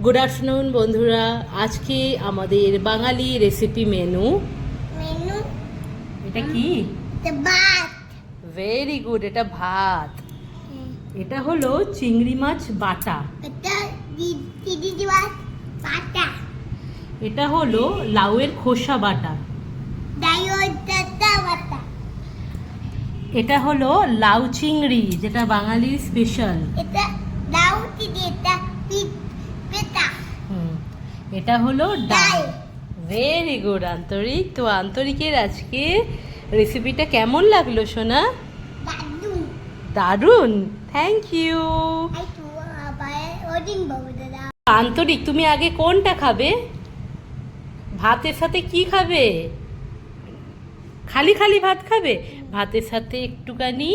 Good afternoon বন্ধুরা, আজকে আমাদের বাঙালি রেসিপি মেনু। এটা কি? ভাত। ভেরি গুড, এটা ভাত। এটা হলো চিংড়ি মাছ বাটা। এটা বাটা। এটা হলো লাউয়ের খোসা বাটা। বাটা। এটা হলো লাউ চিংড়ি, যেটা বাঙালির স্পেশাল। এটা লাউ চিংড়ি, এটা পেটা। এটা হলো ডাল। ডাল। ভেরি গুড আন্তরিক। তো আন্তরিকের আজকে রেসিপিটা কেমন লাগলো সোনা? দাদু। দারুণ, থ্যাংক ইউ। আই তো আবার ওদিন বাবু দাদা। আন্তরিক, তুমি আগে কোনটা খাবে? ভাতের সাথে কি খাবে? খালি খালি ভাত খাবে? ভাতের সাথে একটুখানি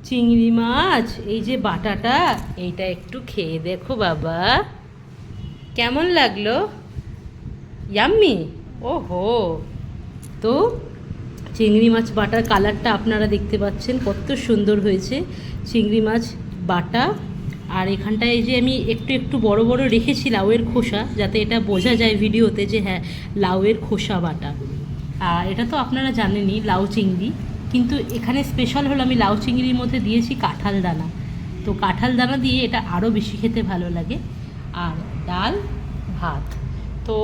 চিংড়ি মাছ, এই যে বাটাটা, এইটা একটু খেয়ে দেখো বাবা, কেমন লাগলো? ইয়াম্মি। ওহো। তো চিংড়ি মাছ বাটার কালারটা আপনারা দেখতে পাচ্ছেন, কত সুন্দর হয়েছে চিংড়ি মাছ বাটা। আর এখানটায় এই যে আমি একটু একটু বড় বড় রেখেছি লাউয়ের খোসা, যাতে এটা বোঝা যায় ভিডিওতে যে হ্যাঁ লাউয়ের খোসা বাটা। আর এটা তো আপনারা জানেনই লাউ চিংড়ি, কিন্তু এখানে স্পেশাল হলো আমি লাউ চিংড়ির মধ্যে দিয়েছি কাঁঠাল দানা। তো কাঁঠাল দানা দিয়ে এটা আরও বেশি খেতে ভালো লাগে। আর ডাল, ভাত। তো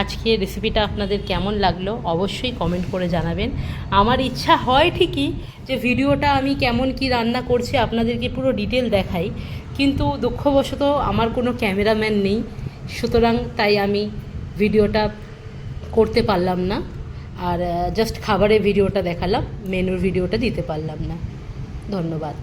আজকে রেসিপিটা আপনাদের কেমন লাগলো অবশ্যই কমেন্ট করে জানাবেন। আমার ইচ্ছা হয় ঠিকই যে ভিডিওটা আমি কেমন কি রান্না করছি আপনাদেরকে পুরো ডিটেল দেখাই, কিন্তু দুঃখবশত আমার কোনো ক্যামেরাম্যান নেই, সুতরাং তাই আমি ভিডিওটা করতে পারলাম না। আর জাস্ট খাবারের ভিডিওটা দেখালাম, মেনুর ভিডিওটা দিতে পারলাম না। ধন্যবাদ।